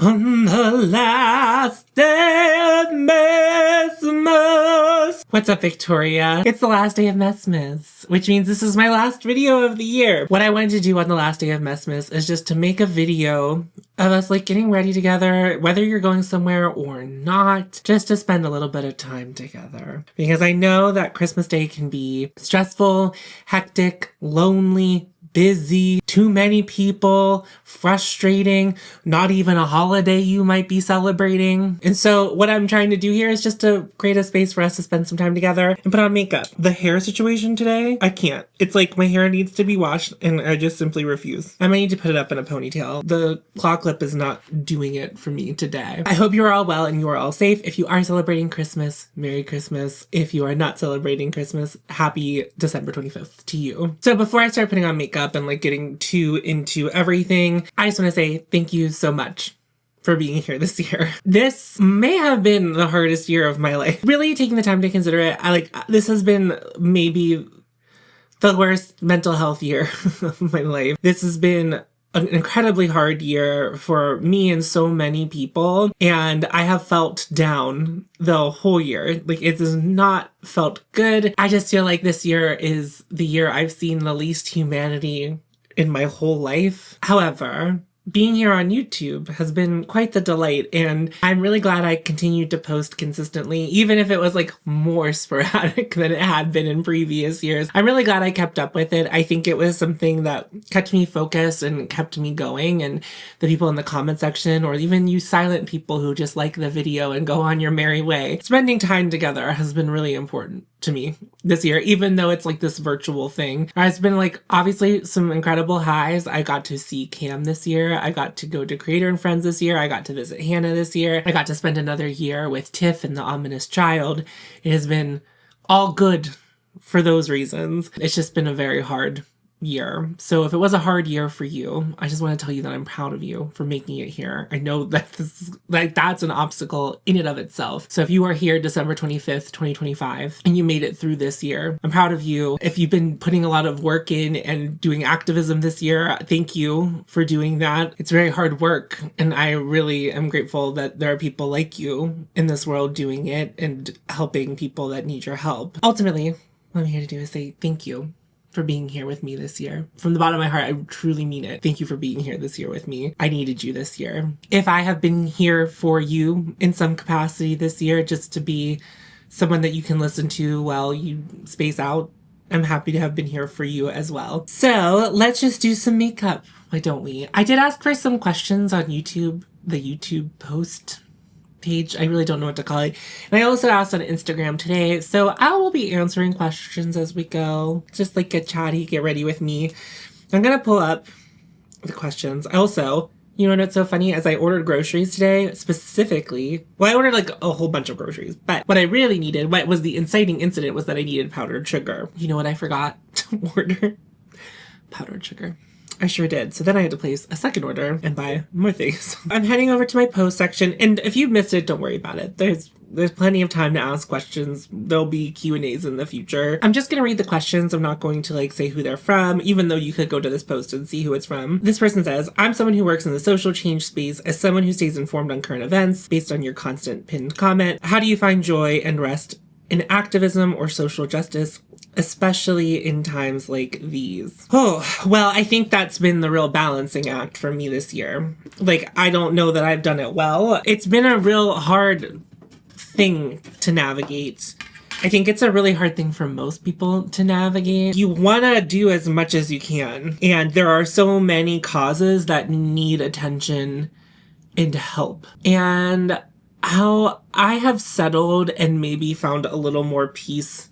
On the last day of messmas. What's up, Victoria? It's the last day of messmas, which means this is my last video of the year. What I wanted to do on the last day of messmas is just to make a video of us like getting ready together, whether you're going somewhere or not, just to spend a little bit of time together. Because I know that Christmas Day can be stressful, hectic, lonely, busy, too many people, frustrating, not even a holiday you might be celebrating. And so what I'm trying to do here is just to create a space for us to spend some time together and put on makeup. The hair situation today, I can't. It's like my hair needs to be washed and I just simply refuse. I might need to put it up in a ponytail. The claw clip is not doing it for me today. I hope you are all well and you are all safe. If you are celebrating Christmas, Merry Christmas. If you are not celebrating Christmas, happy December 25th to you. So before I start putting on makeup and like getting too into everything, I just want to say thank you so much for being here this year. This may have been the hardest year of my life. Really taking the time to consider it, this has been maybe the worst mental health year of my life. This has been an incredibly hard year for me and so many people, and I have felt down the whole year. Like, it has not felt good. I just feel like this year is the year I've seen the least humanity in my whole life. However, being here on YouTube has been quite the delight, and I'm really glad I continued to post consistently, even if it was like more sporadic than it had been in previous years. I'm really glad I kept up with it. I think it was something that kept me focused and kept me going, and the people in the comment section, or even you silent people who just like the video and go on your merry way, spending time together has been really important to me this year, even though it's like this virtual thing. It's been like obviously some incredible highs. I got to see Cam this year. I got to go to Creator and Friends this year. I got to visit Hannah this year. I got to spend another year with Tiff and the Ominous Child. It has been all good for those reasons. It's just been a very hard year. So if it was a hard year for you, I just want to tell you that I'm proud of you for making it here. I know that this is that's an obstacle in and of itself. So if you are here December 25th, 2025, and you made it through this year, I'm proud of you. If you've been putting a lot of work in and doing activism this year, thank you for doing that. It's very hard work, and I really am grateful that there are people like you in this world doing it and helping people that need your help. Ultimately, what I'm here to do is say thank you for being here with me this year. From the bottom of my heart, I truly mean it. Thank you for being here this year with me. I needed you this year. If I have been here for you in some capacity this year, just to be someone that you can listen to while you space out, I'm happy to have been here for you as well. So let's just do some makeup. Why don't we? I did ask for some questions on YouTube, the YouTube post page. I really don't know what to call it. And I also asked on Instagram today, so I will be answering questions as we go. Just like get chatty, get ready with me. I'm gonna pull up the questions. Also, you know what's so funny? As I ordered groceries today, specifically, well, I ordered like a whole bunch of groceries, but what I really needed, what was the inciting incident, was that I needed powdered sugar. You know what I forgot to order? Powdered sugar. I sure did. So then I had to place a second order and buy more things. I'm heading over to my post section, and if you missed it, don't worry about it. There's plenty of time to ask questions. There'll be Q&As in the future. I'm just gonna read the questions. I'm not going to like say who they're from, even though you could go to this post and see who it's from. This person says, I'm someone who works in the social change space. As someone who stays informed on current events based on your constant pinned comment, how do you find joy and rest in activism or social justice, especially in times like these? Oh, well, I think that's been the real balancing act for me this year. Like, I don't know that I've done it well. It's been a real hard thing to navigate. I think it's a really hard thing for most people to navigate. You want to do as much as you can, and there are so many causes that need attention and help. And how I have settled and maybe found a little more peace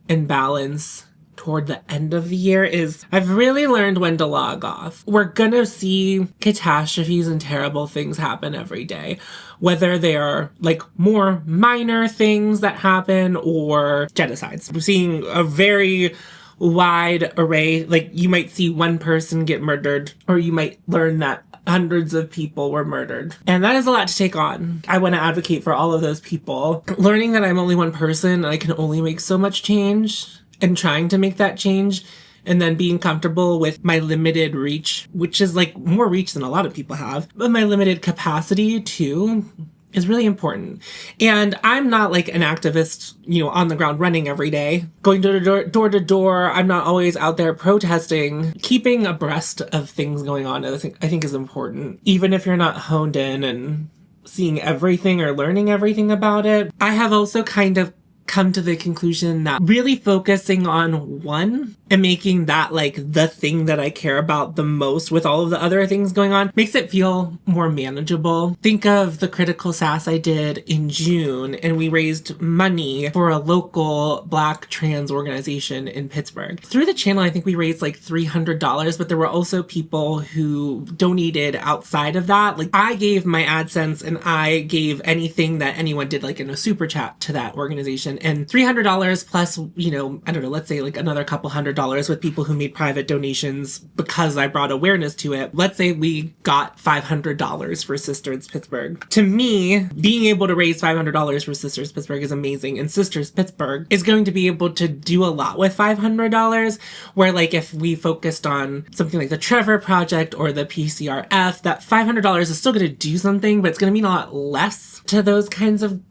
and balance toward the end of the year is I've really learned when to log off. We're gonna see catastrophes and terrible things happen every day, whether they are like more minor things that happen or genocides. We're seeing a very wide array. Like, you might see one person get murdered, or you might learn that hundreds of people were murdered. And that is a lot to take on. I want to advocate for all of those people. Learning that I'm only one person and I can only make so much change, and trying to make that change and then being comfortable with my limited reach, which is like more reach than a lot of people have, but my limited capacity too is really important. And I'm not like an activist, you know, on the ground running every day, going door to door. I'm not always out there protesting. Keeping abreast of things going on, I think is important, even if you're not honed in and seeing everything or learning everything about it. I have also kind of come to the conclusion that really focusing on one and making that like the thing that I care about the most with all of the other things going on makes it feel more manageable. Think of the critical sass I did in June, and we raised money for a local Black trans organization in Pittsburgh. Through the channel, I think we raised like $300, but there were also people who donated outside of that. Like I gave my AdSense and I gave anything that anyone did like in a super chat to that organization. And $300 plus, you know, I don't know, let's say like another couple $100 with people who made private donations because I brought awareness to it. Let's say we got $500 for Sisters Pittsburgh. To me, being able to raise $500 for Sisters Pittsburgh is amazing. And Sisters Pittsburgh is going to be able to do a lot with $500, where like if we focused on something like the Trevor Project or the PCRF, that $500 is still going to do something, but it's going to mean a lot less to those kinds of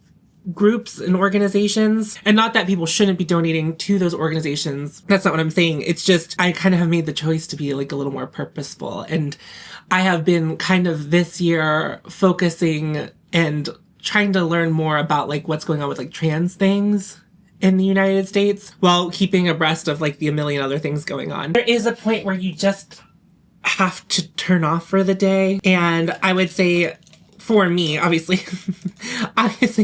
groups and organizations. And not that people shouldn't be donating to those organizations. That's not what I'm saying. It's just I kind of have made the choice to be like a little more purposeful. And I have been kind of this year focusing and trying to learn more about like what's going on with like trans things in the United States while keeping abreast of like the a million other things going on. There is a point where you just have to turn off for the day. And I would say for me, obviously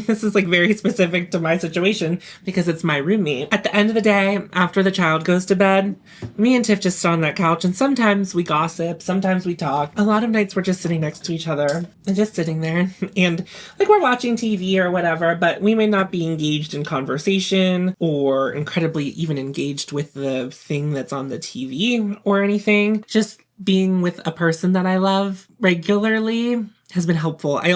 this is like very specific to my situation because it's my roommate. At the end of the day, after the child goes to bed, me and Tiff just sit on that couch and sometimes we gossip, sometimes we talk. A lot of nights we're just sitting next to each other and just sitting there and like we're watching TV or whatever, but we may not be engaged in conversation or incredibly even engaged with the thing that's on the TV or anything. Just being with a person that I love regularly has been helpful. I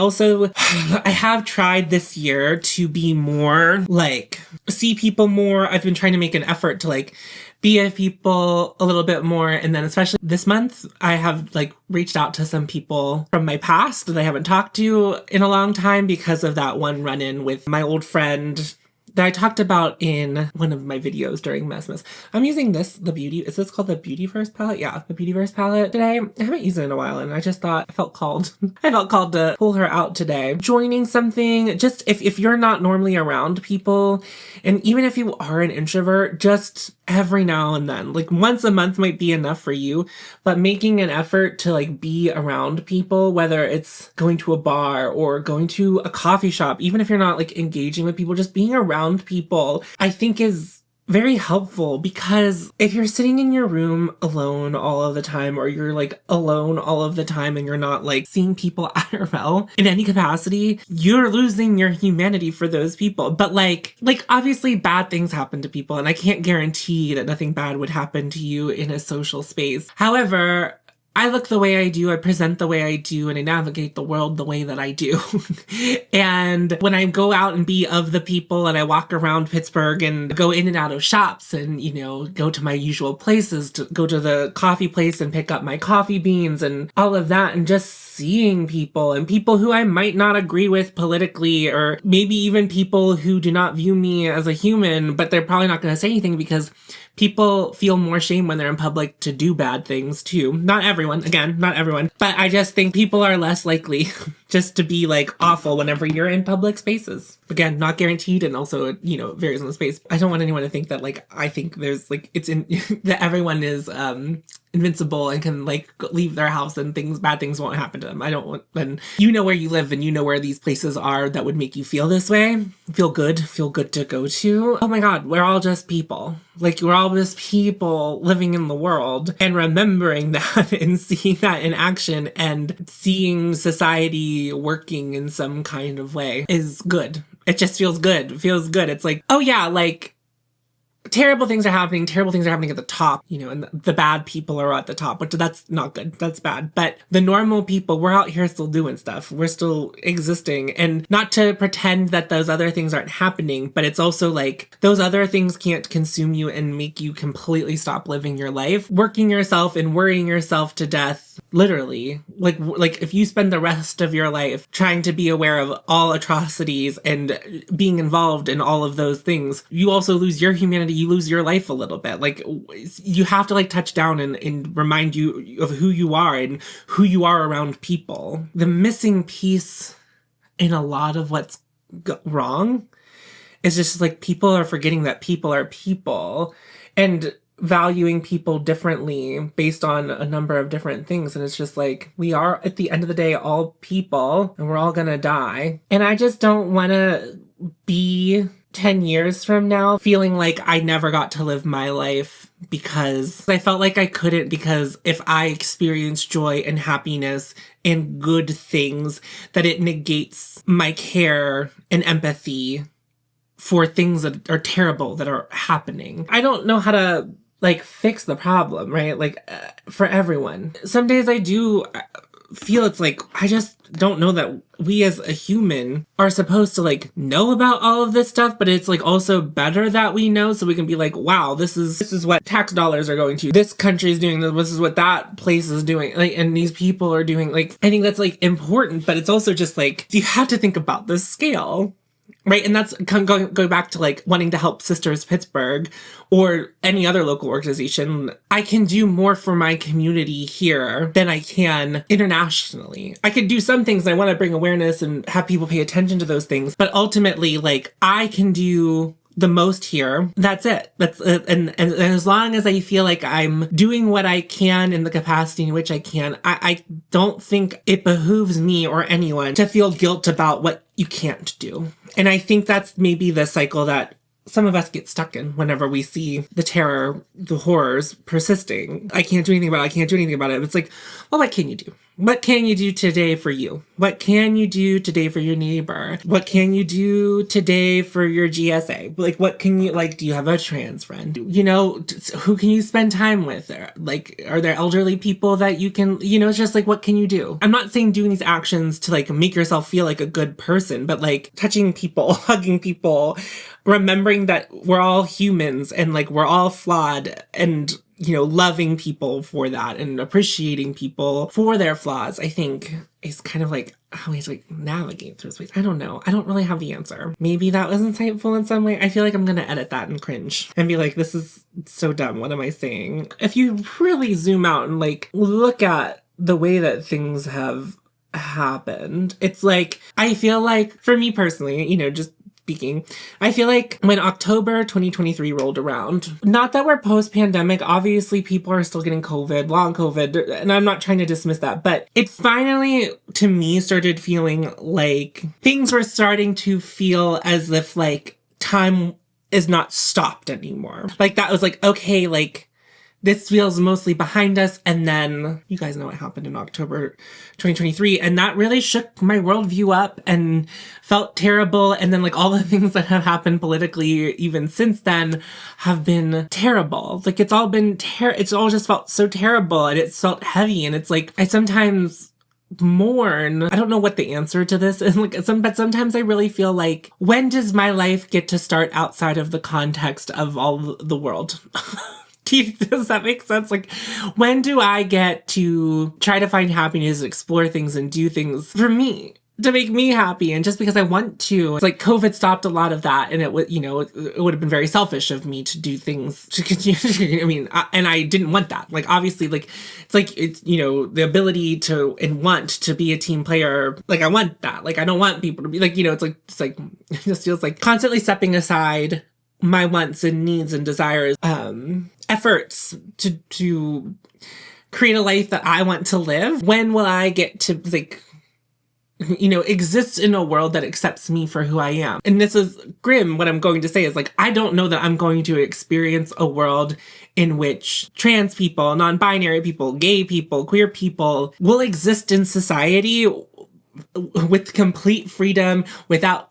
have tried this year to be more like, see people more. I've been trying to make an effort to like be with people a little bit more. And then especially this month, I have like reached out to some people from my past that I haven't talked to in a long time because of that one run-in with my old friend that I talked about in one of my videos during messmas. I'm using is this called the Beautyverse palette? Yeah, the Beautyverse palette today. I haven't used it in a while and I just thought I felt called to pull her out today. Joining something, just if you're not normally around people, and even if you are an introvert, just every now and then, like once a month might be enough for you, but making an effort to like be around people, whether it's going to a bar or going to a coffee shop, even if you're not like engaging with people, just being around people, I think is very helpful, because if you're sitting in your room alone all of the time, or you're like alone all of the time and you're not like seeing people IRL in any capacity, you're losing your humanity for those people. But like obviously bad things happen to people, and I can't guarantee that nothing bad would happen to you in a social space. However, I look the way I do, I present the way I do, and I navigate the world the way that I do. And when I go out and be of the people and I walk around Pittsburgh and go in and out of shops and, you know, go to my usual places, to go to the coffee place and pick up my coffee beans and all of that, and just seeing people, and people who I might not agree with politically, or maybe even people who do not view me as a human, but they're probably not going to say anything because people feel more shame when they're in public to do bad things too. Not everyone, again, not everyone, but I just think people are less likely just to be like awful whenever you're in public spaces. Again, not guaranteed, and also, you know, varies on the space. I don't want anyone to think that like I think there's like it's in that everyone is invincible and can like leave their house and bad things won't happen to them. I don't want, and you know where you live and you know where these places are that would make you feel this way. Feel good to go to. Oh my God, we're all just people. Like we're all just people living in the world, and remembering that and seeing that in action and seeing society working in some kind of way is good. It just feels good. It feels good. It's like, oh yeah, like terrible things are happening. Terrible things are happening at the top, you know, and the bad people are at the top, which that's not good. That's bad. But the normal people, we're out here still doing stuff. We're still existing. And not to pretend that those other things aren't happening, but it's also like those other things can't consume you and make you completely stop living your life, working yourself and worrying yourself to death. Literally. Like if you spend the rest of your life trying to be aware of all atrocities and being involved in all of those things, you also lose your humanity, you lose your life a little bit. Like, you have to like touch down and remind you of who you are and who you are around people. The missing piece in a lot of what's wrong is just like people are forgetting that people are people and valuing people differently based on a number of different things. And it's just like, we are at the end of the day all people and we're all gonna die. And I just don't want to be 10 years from now feeling like I never got to live my life because I felt like I couldn't, because if I experience joy and happiness and good things, that it negates my care and empathy for things that are terrible that are happening. I don't know how to like fix the problem, right? Like for everyone. Some days I do feel it's like, I just don't know that we as a human are supposed to like know about all of this stuff, but it's like also better that we know so we can be like, wow, this is what tax dollars are going to. This country is doing this is what that place is doing. Like, and these people are doing, like, I think that's like important, but it's also just like, you have to think about the scale. Right, and that's going back to like wanting to help Sisters Pittsburgh or any other local organization. I can do more for my community here than I can internationally. I could do some things and I want to bring awareness and have people pay attention to those things, but ultimately, like, I can do the most here. That's it. That's it. And as long as I feel like I'm doing what I can in the capacity in which I can, I don't think it behooves me or anyone to feel guilt about what you can't do. And I think that's maybe the cycle that some of us get stuck in whenever we see the terror, the horrors persisting. I can't do anything about it. I can't do anything about it. It's like, well, what can you do? What can you do today for you? What can you do today for your neighbor? What can you do today for your GSA? Like, what can you, like, do you have a trans friend? You know, who can you spend time with? Like, are there elderly people that you can, you know, it's just like, what can you do? I'm not saying doing these actions to like make yourself feel like a good person, but like touching people, hugging people, remembering that we're all humans and like we're all flawed, and you know, loving people for that and appreciating people for their flaws, I think is kind of like how we like navigate through space. I don't know. I don't really have the answer. Maybe that was insightful in some way. I feel like I'm going to edit that and cringe and be like, this is so dumb. What am I saying? If you really zoom out and like look at the way that things have happened, it's like, I feel like for me personally, you know, just speaking, I feel like when October 2023 rolled around, not that we're post-pandemic, obviously people are still getting COVID, long COVID, and I'm not trying to dismiss that, but it finally, to me, started feeling like things were starting to feel as if like time is not stopped anymore. Like that was like, okay, like this feels mostly behind us. And then you guys know what happened in October 2023. And that really shook my worldview up and felt terrible. And then like all the things that have happened politically even since then have been terrible. Like it's all been it's all just felt so terrible and it's felt heavy. And it's like, I sometimes mourn. I don't know what the answer to this is. Like but sometimes I really feel like, when does my life get to start outside of the context of all the world? Does that make sense? Like, when do I get to try to find happiness, explore things, and do things for me to make me happy? And just because I want to, it's like COVID stopped a lot of that. And it would, you know, it would have been very selfish of me to do things to continue. I mean, and I didn't want that. Like, obviously, like, it's, you know, the ability to and want to be a team player. Like, I want that. Like, I don't want people to be like, you know, it just feels like constantly stepping aside my wants and needs and desires, efforts to create a life that I want to live. When will I get to, like, you know, exist in a world that accepts me for who I am? And this is grim. What I'm going to say is like, I don't know that I'm going to experience a world in which trans people, non-binary people, gay people, queer people will exist in society with complete freedom without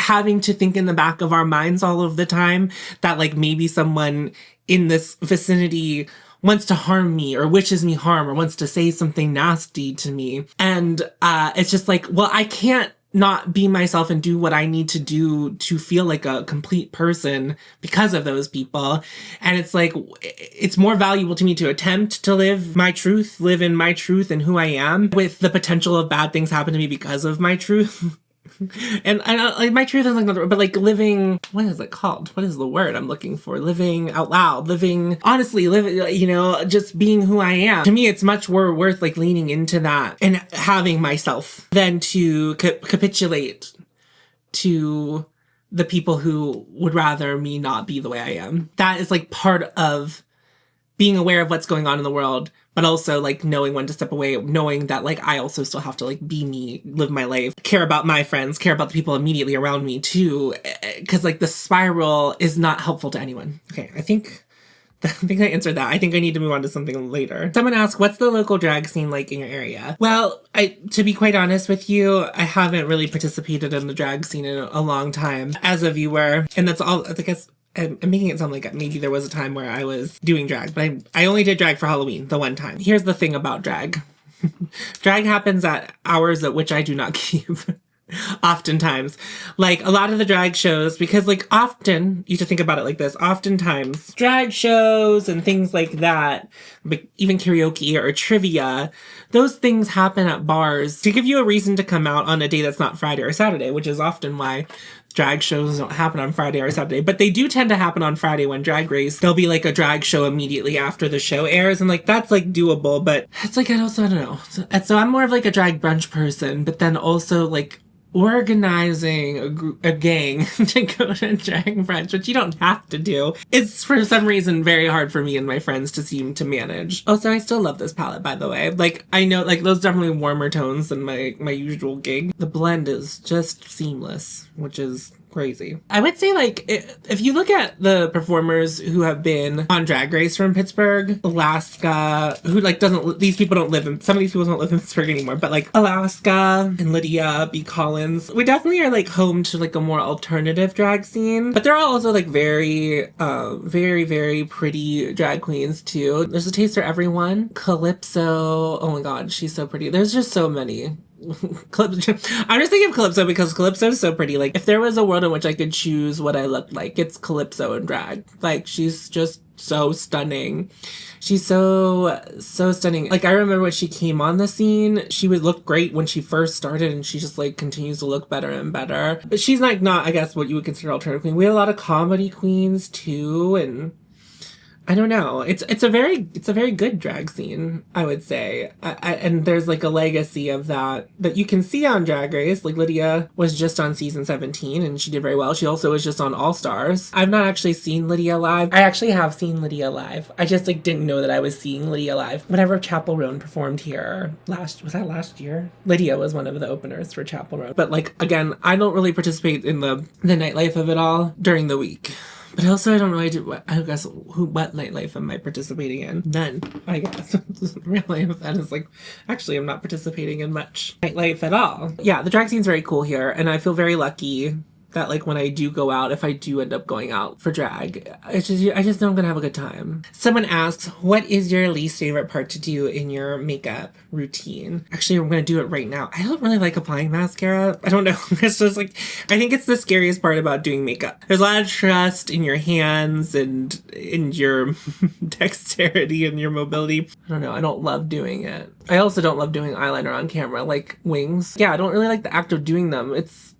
having to think in the back of our minds all of the time that like maybe someone in this vicinity wants to harm me or wishes me harm or wants to say something nasty to me. And it's just like, well, I can't not be myself and do what I need to do to feel like a complete person because of those people. And it's like, it's more valuable to me to attempt to live in my truth and who I am, with the potential of bad things happen to me because of my truth. And like my truth is like another, but like living, what is it called? What is the word I'm looking for? Living out loud, living honestly, you know, just being who I am. To me, it's much more worth like leaning into that and having myself than to capitulate to the people who would rather me not be the way I am. That is like part of being aware of what's going on in the world, but also like knowing when to step away, knowing that like I also still have to like be me, live my life, care about my friends, care about the people immediately around me too, because like the spiral is not helpful to anyone. Okay, I think I answered that. I think I need to move on to something later. Someone asked, what's the local drag scene like in your area? Well, to be quite honest with you, I haven't really participated in the drag scene in a long time as a viewer, and that's all, I guess. I'm making it sound like maybe there was a time where I was doing drag, but I only did drag for Halloween, the one time. Here's the thing about drag. Drag happens at hours at which I do not keep. Oftentimes. Like, a lot of the drag shows, because, like, often, you have to think about it like this, oftentimes, drag shows and things like that, like even karaoke or trivia, those things happen at bars to give you a reason to come out on a day that's not Friday or Saturday, which is often why drag shows don't happen on Friday or Saturday, but they do tend to happen on Friday when Drag Race. There'll be like a drag show immediately after the show airs, and like that's like doable, but it's like I don't know. So I'm more of like a drag brunch person, but then also like organizing a gang to go to drag brunch, which you don't have to do. It's for some reason very hard for me and my friends to seem to manage. Also, I still love this palette, by the way. Like, I know, like, those definitely warmer tones than my usual gig. The blend is just seamless, which is crazy. I would say, like, if you look at the performers who have been on Drag Race from Pittsburgh, Alaska, who, like, these people don't live in, some of these people don't live in Pittsburgh anymore, but, like, Alaska and Lydia B. Collins, we definitely are, like, home to, like, a more alternative drag scene, but they're all also, like, very, very pretty drag queens, too. There's a taste for everyone. Calypso, oh my god, she's so pretty. There's just so many. I'm just thinking of Calypso because Calypso is so pretty. Like, if there was a world in which I could choose what I look like, it's Calypso in drag. Like, she's just so stunning. She's so stunning. Like, I remember when she came on the scene, she would look great when she first started, and she just, like, continues to look better and better. But she's, like, not, I guess, what you would consider alternative queen. We had a lot of comedy queens, too, and I don't know. It's a very good drag scene, I would say. And there's like a legacy of that you can see on Drag Race. Like, Lydia was just on season 17 and she did very well. She also was just on All Stars. I've not actually seen Lydia live. I actually have seen Lydia live. I just like didn't know that I was seeing Lydia live. Whenever Chapel Roan performed here was that last year? Lydia was one of the openers for Chapel Roan. But like, again, I don't really participate in the nightlife of it all during the week. But also, I don't really do, I guess, what nightlife am I participating in? None, I guess. Really, that is like, actually, I'm not participating in much nightlife at all. Yeah, the drag scene's very cool here, and I feel very lucky that, like, when I do go out, if I do end up going out for drag, I just know I'm gonna have a good time. Someone asks, what is your least favorite part to do in your makeup routine? Actually, I'm gonna do it right now. I don't really like applying mascara. I don't know. It's just like, I think it's the scariest part about doing makeup. There's a lot of trust in your hands and in your dexterity and your mobility. I don't know. I don't love doing it. I also don't love doing eyeliner on camera, like wings. Yeah, I don't really like the act of doing them. It's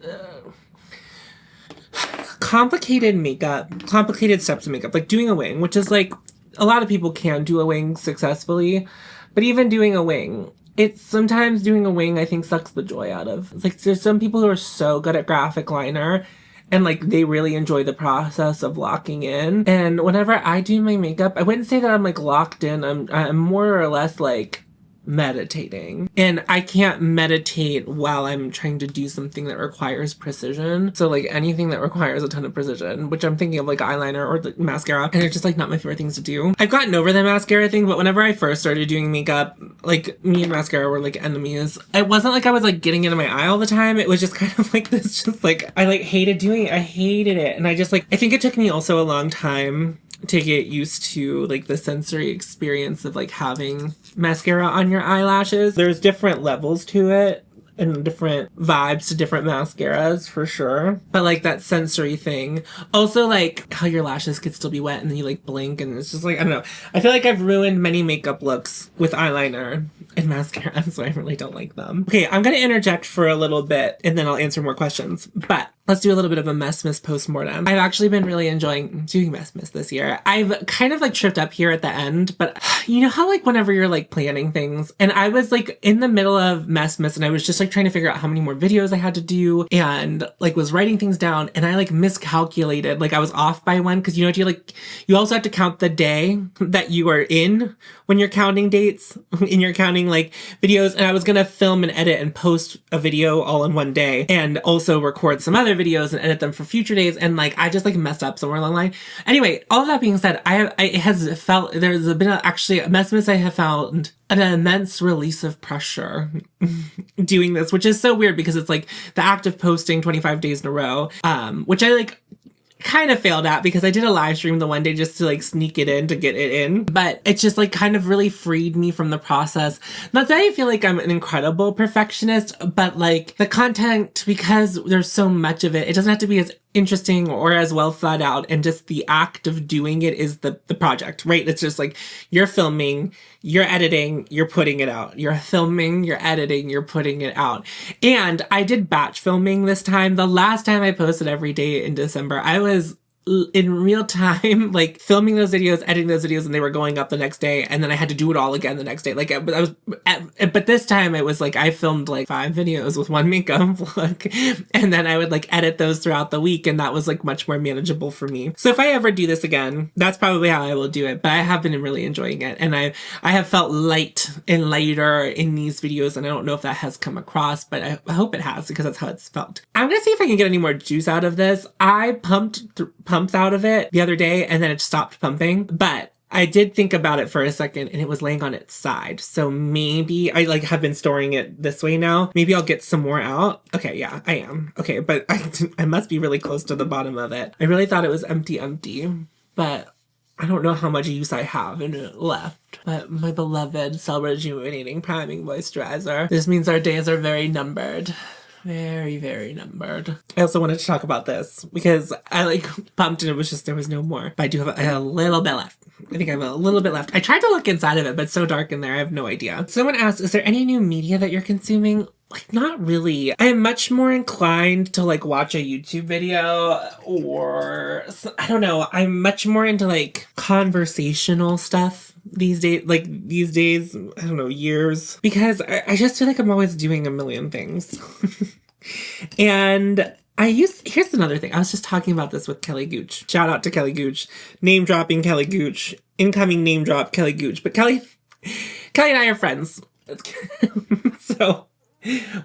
complicated makeup, complicated steps of makeup, like doing a wing, which is like, a lot of people can do a wing successfully, but even doing a wing, it's sometimes doing a wing I think sucks the joy out of. It's like, there's some people who are so good at graphic liner and like they really enjoy the process of locking in. And whenever I do my makeup, I wouldn't say that I'm like locked in. I'm more or less like meditating. And I can't meditate while I'm trying to do something that requires precision. So like anything that requires a ton of precision, which I'm thinking of like eyeliner or like mascara, and it's just like not my favorite things to do. I've gotten over the mascara thing, but whenever I first started doing makeup, like me and mascara were like enemies. It wasn't like I was like getting into my eye all the time. It was just kind of like this, just like I like hated doing it. I hated it. And I just like, I think it took me also a long time to get used to like the sensory experience of like having mascara on your eyelashes. There's different levels to it and different vibes to different mascaras for sure. But like that sensory thing. Also like how your lashes could still be wet and then you like blink and it's just like, I don't know. I feel like I've ruined many makeup looks with eyeliner and mascara, so I really don't like them. Okay, I'm gonna interject for a little bit and then I'll answer more questions. But let's do a little bit of a messmas postmortem. I've actually been really enjoying doing messmas this year. I've kind of like tripped up here at the end, but you know how like whenever you're like planning things, and I was like in the middle of messmas and I was just like trying to figure out how many more videos I had to do and like was writing things down and I like miscalculated. Like I was off by one because you know, you also have to count the day that you are in when you're counting dates and you're counting like videos, and I was gonna film and edit and post a video all in one day and also record some other videos and edit them for future days, and like I just like messed up somewhere along the line. Anyway, all of that being said, it has felt there's been actually a messmas. I have found an immense release of pressure doing this, which is so weird because it's like the act of posting 25 days in a row, which I like kind of failed at because I did a live stream the one day just to like sneak it in to get it in, but it's just like kind of really freed me from the process. Not that I feel like I'm an incredible perfectionist, but like the content, because there's so much of it, it doesn't have to be as interesting or as well thought out, and just the act of doing it is the project, right? It's just like you're filming, you're editing, you're putting it out. You're filming, you're editing, you're putting it out. And I did batch filming this time. The last time I posted every day in December, I was in real time, like filming those videos, editing those videos, and they were going up the next day, and then I had to do it all again the next day. Like but this time it was like I filmed like 5 videos with one makeup look, and then I would like edit those throughout the week, and that was like much more manageable for me. So if I ever do this again, that's probably how I will do it. But I have been really enjoying it, and I have felt light and lighter in these videos, and I don't know if that has come across, but I hope it has because that's how it's felt. I'm gonna see if I can get any more juice out of this. I pumped pumps out of it the other day and then it stopped pumping, but I did think about it for a second and it was laying on its side. So maybe I like have been storing it this way now. Maybe I'll get some more out. Okay, yeah, I am. Okay, but I must be really close to the bottom of it. I really thought it was empty, but I don't know how much use I have in it left. But my beloved Cell Rejuvenating Priming Moisturizer. This means our days are very numbered. Very, very numbered. I also wanted to talk about this because I like pumped and it was just, there was no more. But I have a little bit left. I think I have a little bit left. I tried to look inside of it, but it's so dark in there, I have no idea. Someone asked, is there any new media that you're consuming? Like, not really. I am much more inclined to like watch a YouTube video or, I don't know, I'm much more into like conversational stuff these days, I don't know, years, because I just feel like I'm always doing a million things. And here's another thing. I was just talking about this with Kelly Gooch. Shout out to Kelly Gooch. Name dropping Kelly Gooch. Incoming name drop Kelly Gooch. But Kelly and I are friends. So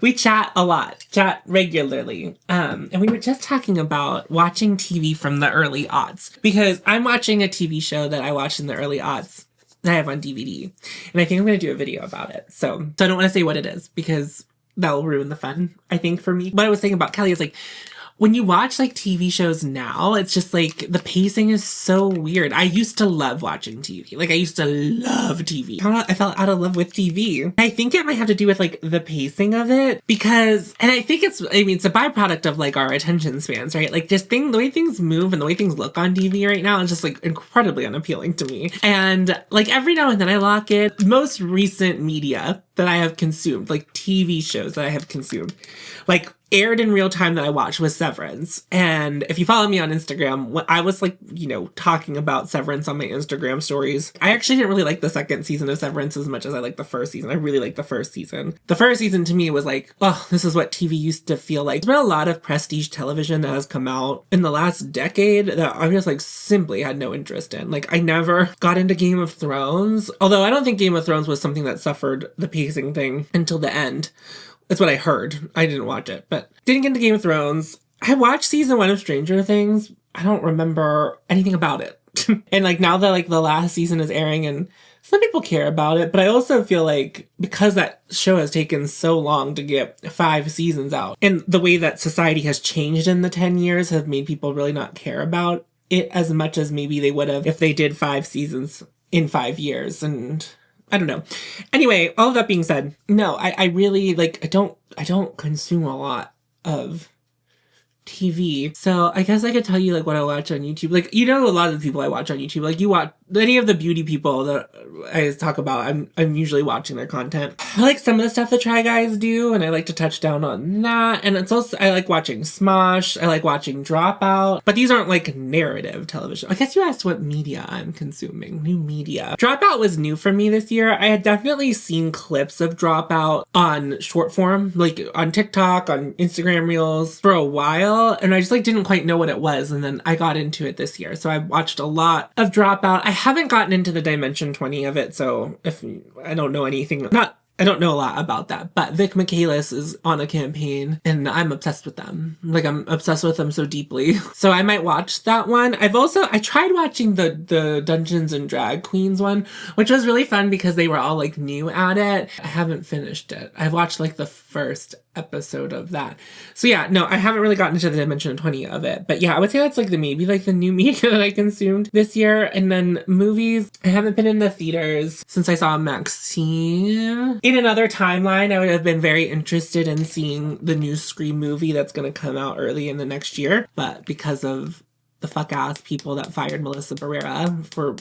we chat a lot, chat regularly. And we were just talking about watching TV from the early aughts, because I'm watching a TV show that I watched in the early aughts that I have on DVD. And I think I'm going to do a video about it. So I don't want to say what it is because that will ruin the fun, I think, for me. What I was saying about Kelly is like, when you watch like TV shows now, it's just like the pacing is so weird. I used to love watching TV. Like I used to love TV. I fell out of love with TV. I think it might have to do with like the pacing of it because, and I think it's a byproduct of like our attention spans, right? Like the way things move and the way things look on TV right now is just like incredibly unappealing to me. And like every now and then I lock it. Most recent media that I have consumed, like TV shows that I have consumed, like aired in real time that I watched was Severance. And if you follow me on Instagram, when I was like, you know, talking about Severance on my Instagram stories. I actually didn't really like the second season of Severance as much as I liked the first season. I really liked the first season. The first season to me was like, oh, this is what TV used to feel like. There's been a lot of prestige television that has come out in the last decade that I just like simply had no interest in. Like I never got into Game of Thrones, although I don't think Game of Thrones was something that suffered the pacing thing until the end. That's what I heard. I didn't watch it, but didn't get into Game of Thrones. I watched season 1 of Stranger Things. I don't remember anything about it. And like now that like the last season is airing and some people care about it, but I also feel like because that show has taken so long to get 5 seasons out and the way that society has changed in the 10 years have made people really not care about it as much as maybe they would have if they did 5 seasons in 5 years. And I don't know. Anyway, all of that being said, no, I really like, I don't consume a lot of TV. So I guess I could tell you like what I watch on YouTube. Like, you know, a lot of the people I watch on YouTube, like you watch any of the beauty people that I talk about, I'm usually watching their content. I like some of the stuff the Try Guys do, and I like to touch down on that. And it's also, I like watching Smosh, I like watching Dropout, but these aren't like narrative television. I guess you asked what media I'm consuming. New media. Dropout was new for me this year. I had definitely seen clips of Dropout on short form, like on TikTok, on Instagram Reels for a while, and I just like didn't quite know what it was, and then I got into it this year. So I watched a lot of Dropout. I haven't gotten into the Dimension 20 of it, so if I don't know anything, I don't know a lot about that, but Vic Michaelis is on a campaign and I'm obsessed with them. Like I'm obsessed with them so deeply. So I might watch that one. I tried watching the Dungeons and Drag Queens one, which was really fun because they were all like new at it. I haven't finished it. I've watched like the first episode of that. So yeah, no, I haven't really gotten into the Dimension 20 of it, but yeah, I would say that's like maybe like the new media that I consumed this year. And then movies, I haven't been in the theaters since I saw Maxine. In another timeline, I would have been very interested in seeing the new Scream movie that's going to come out early in the next year, but because of the fuck-ass people that fired Melissa Barrera for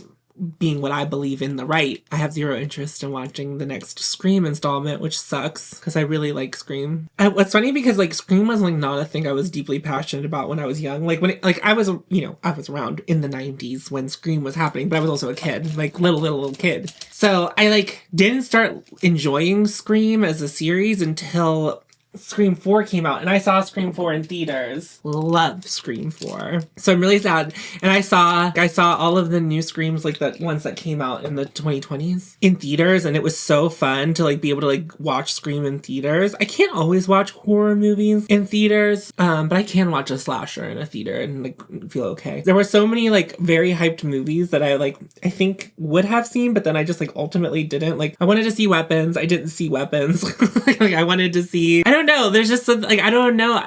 being what I believe in the right, I have zero interest in watching the next Scream installment, which sucks because I really like Scream. What's funny because like Scream was like not a thing I was deeply passionate about when I was young. Like when it, like I was, you know, I was around in the 90s when Scream was happening, but I was also a kid, like little kid. So I like didn't start enjoying Scream as a series until Scream 4 came out, and I saw Scream 4 in theaters. Love Scream 4. So I'm really sad. And I saw all of the new Screams, like the ones that came out in the 2020s in theaters, and it was so fun to like be able to like watch Scream in theaters. I can't always watch horror movies in theaters, but I can watch a slasher in a theater and like feel okay. There were so many like very hyped movies that I think would have seen, but then I just like ultimately didn't. Like I wanted to see Weapons. I didn't see Weapons. like I wanted to see, I don't know. There's just something, like, I don't know.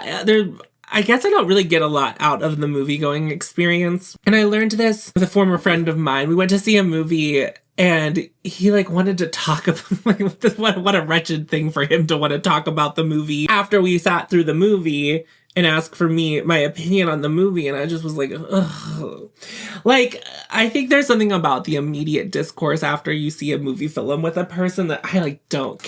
I guess I don't really get a lot out of the movie going experience. And I learned this with a former friend of mine. We went to see a movie and he like wanted to talk about like what a wretched thing for him to want to talk about the movie after we sat through the movie and ask for my opinion on the movie. And I just was like, ugh. Like, I think there's something about the immediate discourse after you see a movie film with a person that I like don't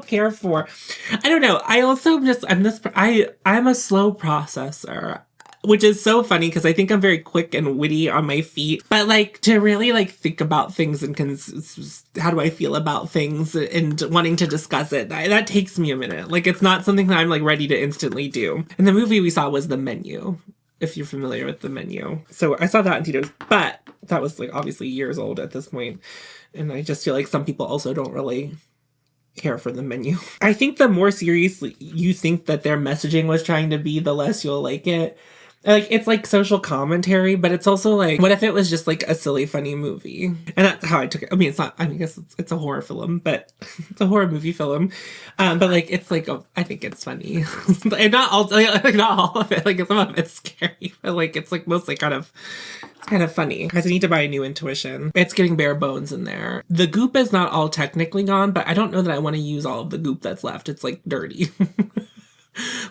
care for. I don't know. I also I'm a slow processor, which is so funny because I think I'm very quick and witty on my feet. But like to really like think about things and how do I feel about things and wanting to discuss it, that takes me a minute. Like it's not something that I'm like ready to instantly do. And the movie we saw was The Menu, if you're familiar with The Menu. So I saw that in theaters, but that was like obviously years old at this point. And I just feel like some people also don't really care for The Menu. I think the more seriously you think that their messaging was trying to be, the less you'll like it. Like, it's like social commentary, but it's also like, what if it was just like a silly, funny movie? And that's how I took it. I mean, it's not, I mean, I guess it's a horror film, but it's a horror movie film. But like, it's like, I think it's funny. And not all of it. Like, some of it's scary, but like, it's like mostly kind of funny. Because I need to buy a new Intuition. It's getting bare bones in there. The goop is not all technically gone, but I don't know that I want to use all of the goop that's left. It's like dirty.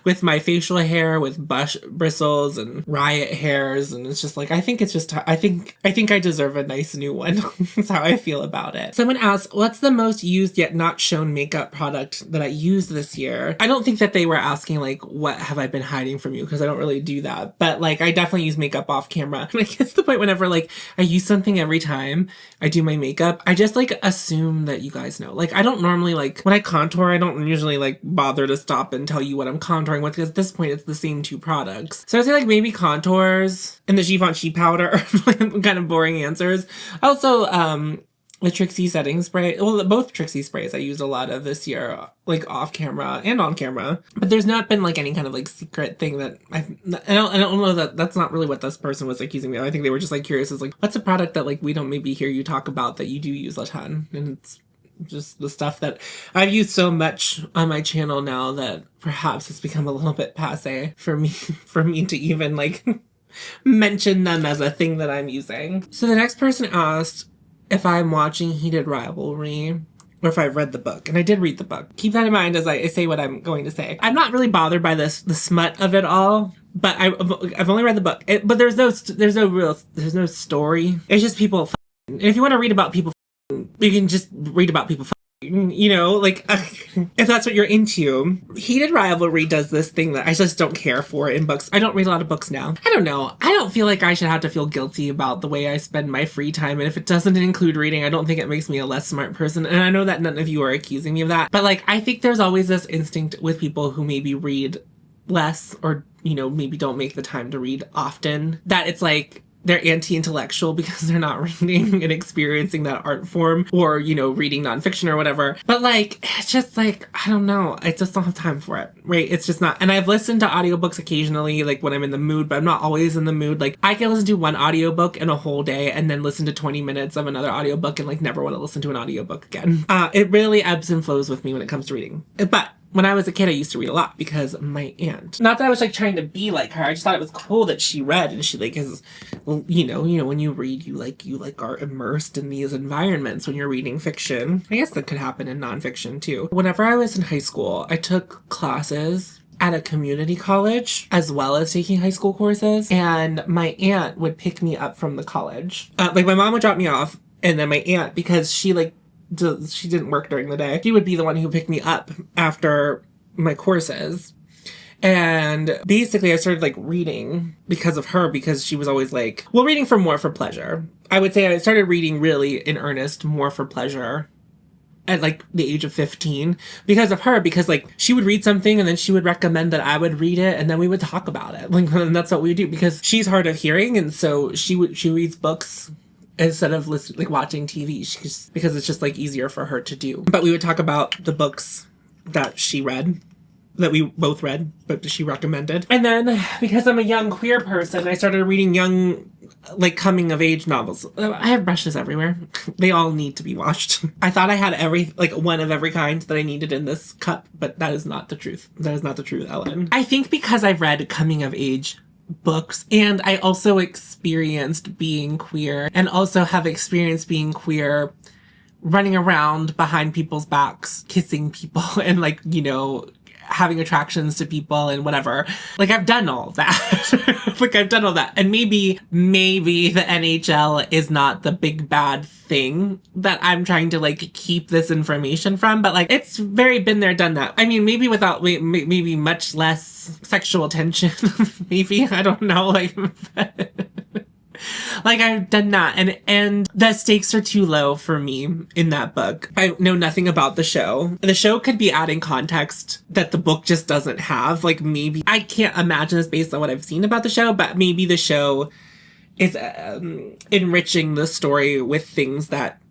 with my facial hair with bristles and riot hairs, and it's just like, I think I deserve a nice new one. That's how I feel about it. Someone asked, what's the most used yet not shown makeup product that I used this year? I don't think that they were asking like, what have I been hiding from you, because I don't really do that, but like I definitely use makeup off camera. Like it's the point whenever like I use something every time I do my makeup, I just like assume that you guys know. Like I don't normally, like when I contour, I don't usually like bother to stop and tell you what I'm contouring with, because at this point it's the same two products. So I'd say like maybe contours and the Givenchy powder. Kind of boring answers. Also, the Trixie setting spray, well, both Trixie sprays I used a lot of this year, like off camera and on camera, but there's not been like any kind of like secret thing that I don't know, that's not really what this person was accusing me of. I think they were just like curious, is like, what's a product that like we don't maybe hear you talk about that you do use a ton? And it's just the stuff that I've used so much on my channel now that perhaps it's become a little bit passe for me to even like mention them as a thing that I'm using. So the next person asked if I'm watching Heated Rivalry or if I've read the book. And I did read the book. Keep that in mind as I say what I'm going to say. I'm not really bothered by the smut of it all, but I've only read the book. But there's no story. It's just people. And if you want to read about people, you can just read about people. You know, like if that's what you're into. Heated Rivalry does this thing that I just don't care for in books. I don't read a lot of books now. I don't know. I don't feel like I should have to feel guilty about the way I spend my free time. And if it doesn't include reading, I don't think it makes me a less smart person. And I know that none of you are accusing me of that. But like, I think there's always this instinct with people who maybe read less or, you know, maybe don't make the time to read often, that it's like, they're anti-intellectual because they're not reading and experiencing that art form, or, you know, reading nonfiction or whatever. But like, it's just like, I don't know. I just don't have time for it, right? It's just not. And I've listened to audiobooks occasionally, like when I'm in the mood, but I'm not always in the mood. Like I can listen to one audiobook in a whole day and then listen to 20 minutes of another audiobook and like never want to listen to an audiobook again. It really ebbs and flows with me when it comes to reading. But when I was a kid, I used to read a lot because my aunt, not that I was like trying to be like her, I just thought it was cool that she read, and she like is, well, you know, when you read, you are immersed in these environments when you're reading fiction. I guess that could happen in nonfiction too. Whenever I was in high school, I took classes at a community college as well as taking high school courses, and my aunt would pick me up from the college. Like my mom would drop me off, and then my aunt, because she didn't work during the day, she would be the one who picked me up after my courses. And basically I started like reading because of her, because she was always like, well, reading more for pleasure. I would say I started reading really in earnest more for pleasure at like the age of 15 because of her, because like she would read something and then she would recommend that I would read it, and then we would talk about it. Like, and that's what we do, because she's hard of hearing, and so she reads books instead of watching TV, because it's just like easier for her to do. But we would talk about the books that she read, that we both read, but she recommended. And then because I'm a young queer person, I started reading young, like coming of age novels. I have brushes everywhere. They all need to be washed. I thought I had one of every kind that I needed in this cup, but that is not the truth. That is not the truth, Ellen. I think because I've read coming of age books, and I also experienced being queer, and also have experienced being queer running around behind people's backs, kissing people, and like, you know, having attractions to people and whatever. Like I've done all that. I've done all that. And maybe the NHL is not the big bad thing that I'm trying to like keep this information from, but like it's very been there, done that. I mean, maybe without, maybe much less sexual tension. Maybe, I don't know, like like I've done that, and the stakes are too low for me in that book. I know nothing about the show. The show could be adding context that the book just doesn't have. Like maybe, I can't imagine this based on what I've seen about the show, but maybe the show is enriching the story with things that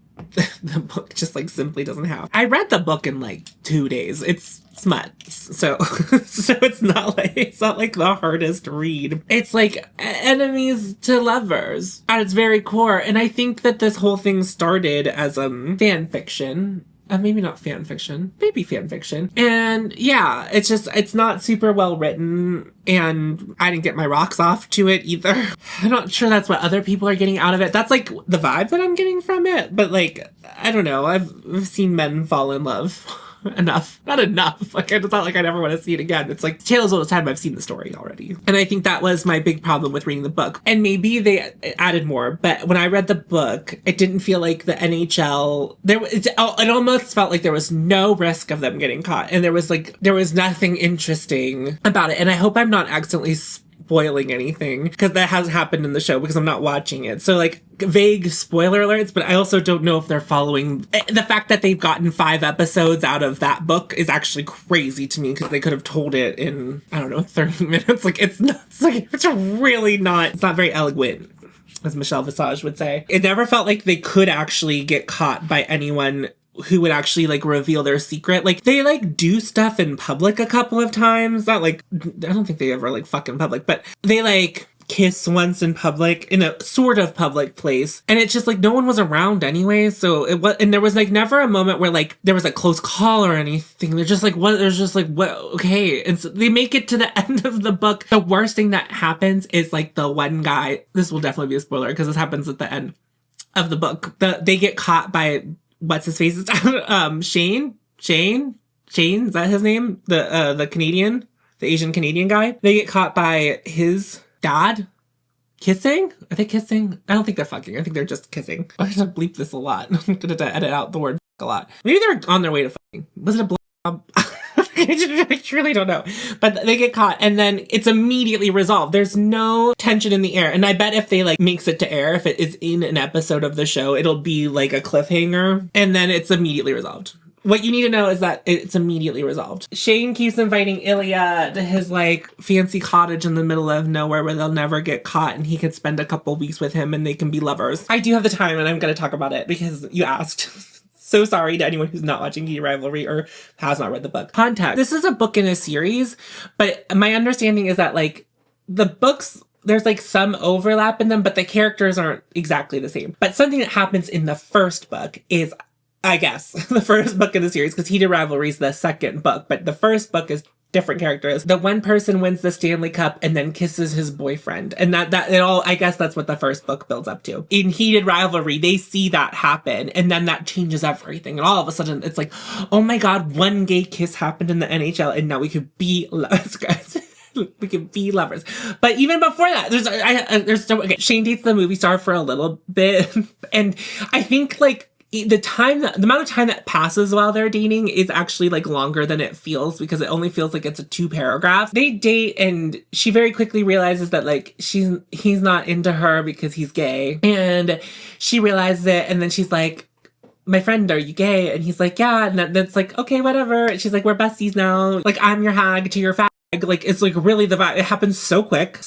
the book just like simply doesn't have. I read the book in like 2 days. It's smut, so it's not like the hardest read. It's like enemies to lovers at its very core, and I think that this whole thing started as fan fiction. Maybe not fan fiction, maybe fan fiction. And yeah, it's not super well written, and I didn't get my rocks off to it either. I'm not sure that's what other people are getting out of it. That's like the vibe that I'm getting from it. But like, I don't know, I've seen men fall in love enough. Not enough. Like, it's not like I never want to see it again. It's like tale as old as time. I've seen the story already. And I think that was my big problem with reading the book. And maybe they added more, but when I read the book, it didn't feel like the NHL, it almost felt like there was no risk of them getting caught. And there was nothing interesting about it. And I hope I'm not accidentally spoiling anything, because that hasn't happened in the show because I'm not watching it. So like vague spoiler alerts, but I also don't know if they're following. The fact that they've gotten 5 episodes out of that book is actually crazy to me, because they could have told it in, I don't know, 30 minutes. Like it's not very eloquent, as Michelle Visage would say. It never felt like they could actually get caught by anyone who would actually like reveal their secret. Like they like do stuff in public a couple of times. Not like, I don't think they ever like fuck in public, but they like kiss once in public, in a sort of public place. And it's just like no one was around anyway. So it was, and there was like never a moment where like there was a close call or anything. They're just like, what? There's just like, what? Okay. And so they make it to the end of the book. The worst thing that happens is like the one guy, this will definitely be a spoiler because this happens at the end of the book. They get caught by, what's his face? Shane, is that his name? The Canadian, the Asian Canadian guy. They get caught by his dad kissing. Are they kissing? I don't think they're fucking. I think they're just kissing. I'm gonna bleep this a lot. I'm gonna edit out the word a lot. Maybe they're on their way to fucking. Was it a blow? I truly don't know. But they get caught and then it's immediately resolved. There's no tension in the air. And I bet if they like makes it to air, if it is in an episode of the show, it'll be like a cliffhanger and then it's immediately resolved. What you need to know is that it's immediately resolved. Shane keeps inviting Ilya to his like fancy cottage in the middle of nowhere where they'll never get caught and he can spend a couple weeks with him and they can be lovers. I do have the time and I'm going to talk about it because you asked. So sorry to anyone who's not watching Rivalry or has not read the book. Context. This is a book in a series, but my understanding is that like the books, there's like some overlap in them, but the characters aren't exactly the same. But something that happens in the first book is, I guess, the first book in the series, because Heated Rivalry is the second book, but the first book is different characters. The one person wins the Stanley Cup and then kisses his boyfriend. And that it all, I guess that's what the first book builds up to. In Heated Rivalry, they see that happen and then that changes everything. And all of a sudden it's like, oh my God, one gay kiss happened in the NHL and now we could be lovers, guys. We could be lovers. But even before that, okay, Shane dates the movie star for a little bit. And I think like, the amount of time that passes while they're dating is actually like longer than it feels because it only feels like it's 2 paragraphs. They date and she very quickly realizes that like he's not into her because he's gay, and she realizes it and then she's like, my friend, are you gay? And he's like, yeah. And that's like, okay, whatever. And she's like, we're besties now. Like, I'm your hag to your fag. Like, it's like really the vibe. It happens so quick,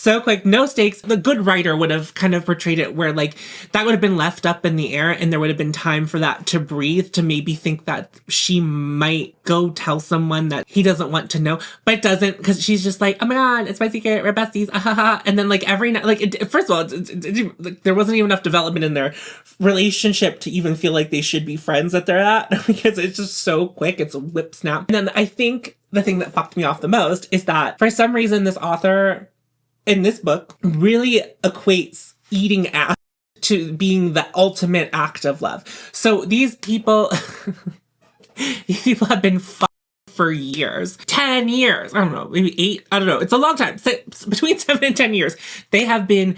no stakes. The good writer would have kind of portrayed it where like that would have been left up in the air and there would have been time for that to breathe, to maybe think that she might go tell someone that he doesn't want to know, but it doesn't, because she's just like, oh my God, it's my secret, we're besties, and then like every night, like first of all, like, there wasn't even enough development in their relationship to even feel like they should be friends that they're at, because it's just so quick, it's a whip snap. And then I think the thing that fucked me off the most is that for some reason this author in this book really equates eating ass to being the ultimate act of love. So these people, these people have been for years, 10 years, I don't know, maybe 8, I don't know. It's a long time. Between 7 and 10 years, they have been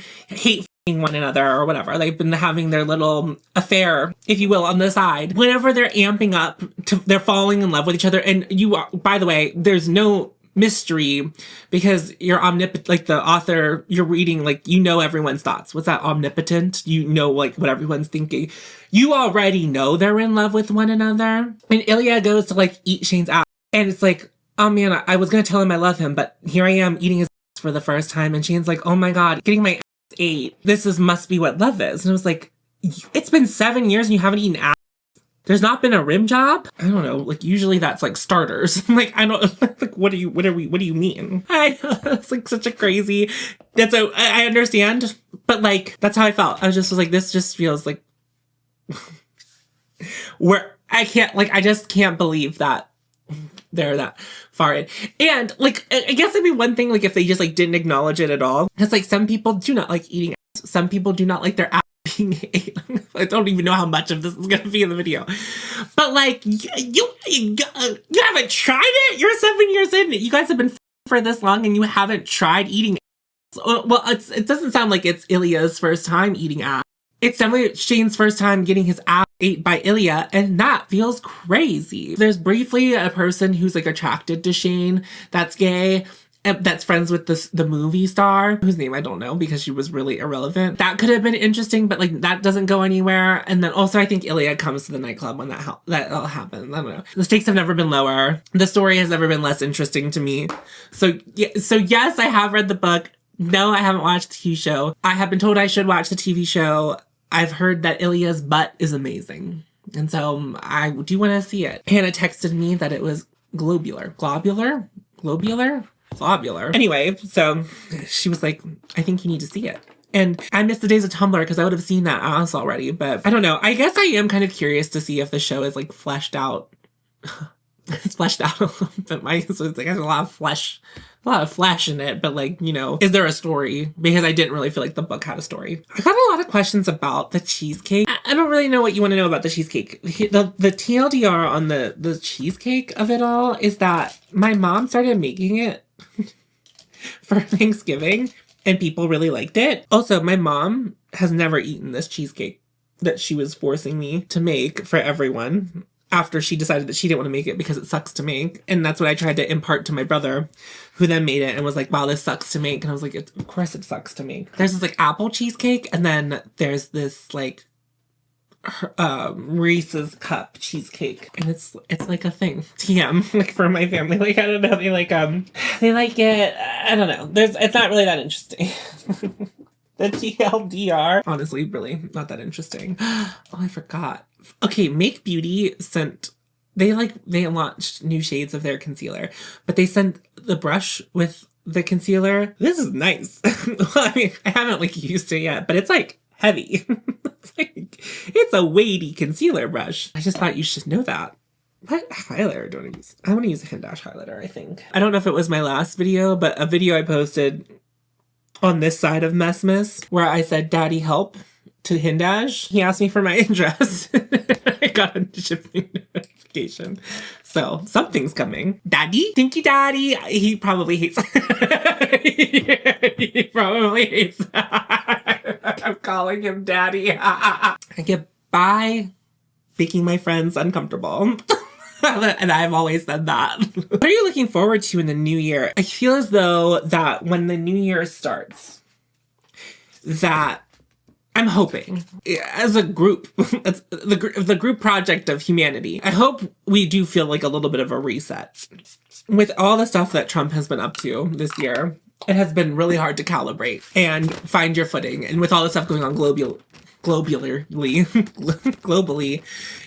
one another or whatever. They've been having their little affair, if you will, on the side. Whenever they're amping up, they're falling in love with each other. And you are, by the way, there's no mystery because you're omnipotent, like the author, you're reading, like, you know everyone's thoughts. What's that, omnipotent? You know, like, what everyone's thinking. You already know they're in love with one another. And Ilya goes to, like, eat Shane's ass. And it's like, oh man, I was going to tell him I love him, but here I am eating his ass for the first time. And Shane's like, oh my God, getting my 8. Must be what love is. And I was like, it's been 7 years and you haven't eaten ass. There's not been a rim job. I don't know. Like usually that's like starters. Like I don't like what do you mean? It's like such a crazy. I understand, but like that's how I felt. I was like, this just feels like where I just can't believe that they're that far in. And like I guess it'd be one thing like if they just like didn't acknowledge it at all. Because like some people do not like eating ass. Some people do not like their ass being ate. I don't even know how much of this is going to be in the video. But like, you haven't tried it? You're 7 years in. You guys have been for this long and you haven't tried eating ass. Well, it doesn't sound like it's Ilya's first time eating ass. It's definitely Shane's first time getting his ass ate by Ilya, and that feels crazy. There's briefly a person who's like attracted to Shane that's gay, that's friends with the movie star, whose name I don't know because she was really irrelevant. That could have been interesting, but like that doesn't go anywhere. And then also I think Ilya comes to the nightclub when that all happens. I don't know. The stakes have never been lower. The story has never been less interesting to me. So yes, I have read the book. No, I haven't watched the TV show. I have been told I should watch the TV show. I've heard that Ilya's butt is amazing. And so I do want to see it. Hannah texted me that it was globular. Anyway, so she was like, I think you need to see it. And I missed the days of Tumblr because I would have seen that ass already. But I don't know. I guess I am kind of curious to see if the show is like fleshed out. It's fleshed out a little bit. So it's like there's a lot of flesh in it, but like, you know, is there a story? Because I didn't really feel like the book had a story. I got a lot of questions about the cheesecake. I don't really know what you want to know about the cheesecake. The TLDR on the cheesecake of it all is that my mom started making it for Thanksgiving and people really liked it. Also, my mom has never eaten this cheesecake that she was forcing me to make for everyone after she decided that she didn't want to make it because it sucks to make. And that's what I tried to impart to my brother, who then made it and was like, wow, this sucks to make. And I was like, of course it sucks to make. There's this like apple cheesecake, and then there's this like Reese's cup cheesecake. And it's like a thing. TM, like for my family. Like, I don't know, they like it. I don't know. It's not really that interesting. The TLDR. Honestly, really not that interesting. Oh, I forgot. Okay, Make Beauty sent, they launched new shades of their concealer, but they sent the brush with the concealer. This is nice. Well, I mean, I haven't like used it yet, but it's like heavy. It's a weighty concealer brush. I just thought you should know that. What highlighter do I use? I want to use a HINDASH highlighter, I think. I don't know if it was my last video, but a video I posted on this side of messmas where I said, Daddy, help, to HINDASH. He asked me for my address. I got a shipping notification. So something's coming. Daddy? Thank you, Daddy. He probably hates He probably hates I'm calling him Daddy. I get by making my friends uncomfortable. And I've always said that. What are you looking forward to in the new year? I feel as though that when the new year starts, that I'm hoping, as a group, as the group project of humanity, I hope we do feel like a little bit of a reset. With all the stuff that Trump has been up to this year, it has been really hard to calibrate and find your footing. And with all the stuff going on globally,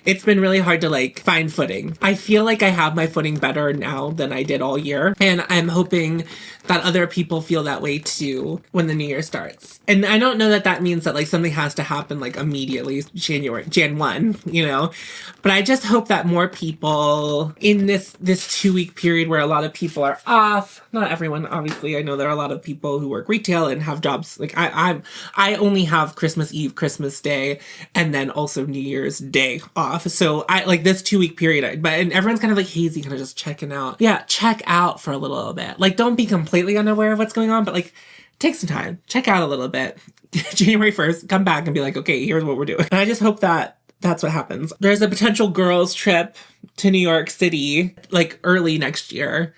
it's been really hard to like find footing. I feel like I have my footing better now than I did all year. And I'm hoping that other people feel that way too when the new year starts. And I don't know that that means that like something has to happen like immediately, Jan 1, you know, but I just hope that more people in this 2-week period where a lot of people are off, not everyone, obviously. I know there are a lot of people who work retail and have jobs. Like I only have Christmas Eve, Christmas Day, and then also New Year's Day off. So I like this 2-week period, and everyone's kind of like hazy, kind of just checking out. Yeah, check out for a little bit. Like don't be completely unaware of what's going on, but like take some time, check out a little bit. January 1st, come back and be like, okay, here's what we're doing. And I just hope that that's what happens. There's a potential girls trip to New York City, like early next year.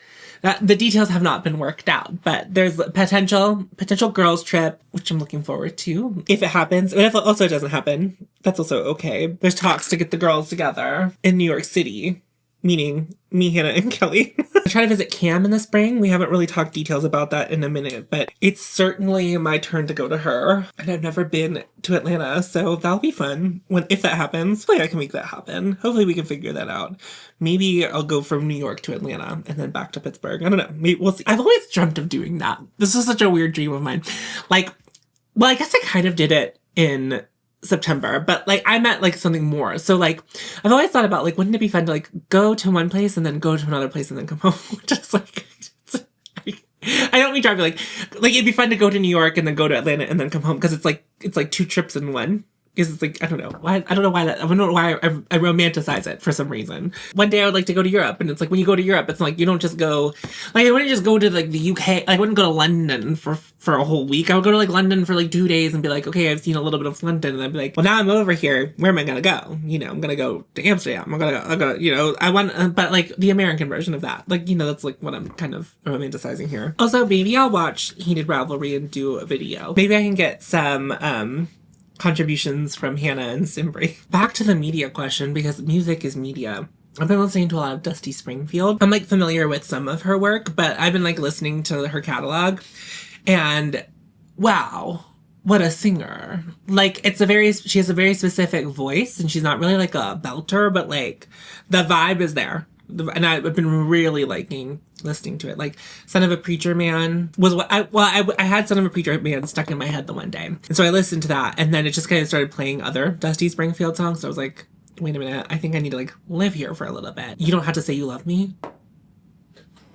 The details have not been worked out, but there's a potential girls trip, which I'm looking forward to if it happens. But if it also doesn't happen, that's also okay. There's talks to get the girls together in New York City, meaning me, Hannah, and Kelly. I try to visit Cam in the spring. We haven't really talked details about that in a minute, but it's certainly my turn to go to her. And I've never been to Atlanta, so that'll be fun if that happens. Hopefully I can make that happen. Hopefully we can figure that out. Maybe I'll go from New York to Atlanta and then back to Pittsburgh. I don't know. Maybe we'll see. I've always dreamt of doing that. This is such a weird dream of mine. Like, well, I guess I kind of did it in September, but like I meant like something more. So like I've always thought about like, wouldn't it be fun to like go to one place and then go to another place and then come home? Just like I don't mean driving, like it'd be fun to go to New York and then go to Atlanta and then come home, because it's like 2 trips in one. Because it's like, I don't know why I romanticize it for some reason. One day I would like to go to Europe, and it's like when you go to Europe, it's like you don't just go, like I wouldn't just go to like the UK. I wouldn't go to London for a whole week. I would go to like London for like 2 days and be like, okay, I've seen a little bit of London, and I'd be like, well, now I'm over here. Where am I gonna go? You know, I'm gonna go to Amsterdam. I'm gonna, you know, I want, but like the American version of that. Like, you know, that's like what I'm kind of romanticizing here. Also, maybe I'll watch Heated Rivalry and do a video. Maybe I can get some, contributions from Hannah and Simbri. Back to the media question, because music is media. I've been listening to a lot of Dusty Springfield. I'm like familiar with some of her work, but I've been like listening to her catalog, and wow, what a singer. Like she has a very specific voice, and she's not really like a belter, but like the vibe is there. And I've been really liking listening to it. Like Son of a Preacher Man was what I had Son of a Preacher Man stuck in my head the one day. And so I listened to that, and then it just kind of started playing other Dusty Springfield songs. So I was like, wait a minute, I think I need to like live here for a little bit. You don't have to say you love me.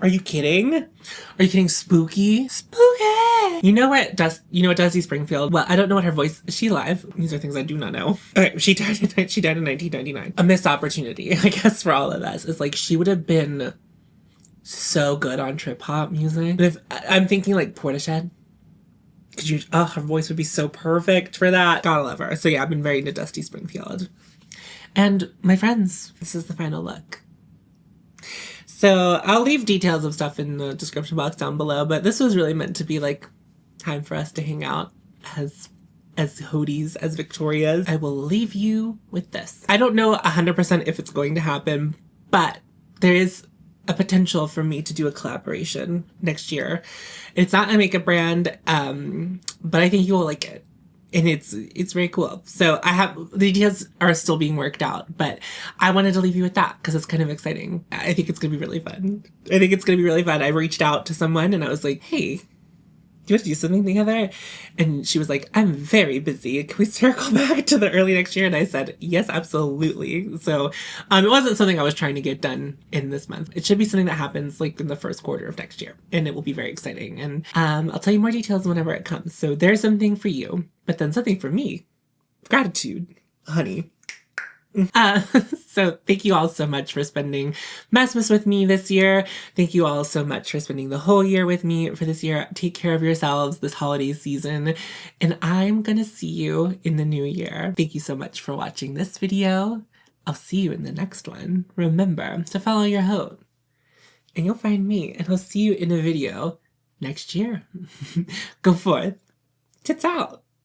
Are you kidding? Are you kidding? Spooky? Spooky! You know what Dusty Springfield? Well, I don't know what her voice... Is she alive? These are things I do not know. Okay, she died in 1999. A missed opportunity, I guess, for all of us. It's like she would have been so good on trip-hop music. But if I'm thinking like Portishead. Her voice would be so perfect for that. Gotta love her. So yeah, I've been very into Dusty Springfield. And my friends, this is the final look. So I'll leave details of stuff in the description box down below, but this was really meant to be like time for us to hang out as Hodies, as Victorias. I will leave you with this. I don't know 100% if it's going to happen, but there is a potential for me to do a collaboration next year. It's not a makeup brand, but I think you will like it. And it's very cool. So the details are still being worked out, but I wanted to leave you with that because it's kind of exciting. I think it's going to be really fun. I reached out to someone and I was like, hey, do you want to do something together? And she was like, I'm very busy. Can we circle back to the early next year? And I said, yes, absolutely. So it wasn't something I was trying to get done in this month. It should be something that happens like in the first quarter of next year. And it will be very exciting. And I'll tell you more details whenever it comes. So there's something for you, but then something for me. Gratitude, honey. So thank you all so much for spending Messmas with me this year. Thank you all so much for spending the whole year with me for this year. Take care of yourselves this holiday season, and I'm gonna see you in the new year. Thank you so much for watching this video. I'll see you in the next one. Remember to follow your hope, and you'll find me, and I'll see you in a video next year. Go forth. Tits out.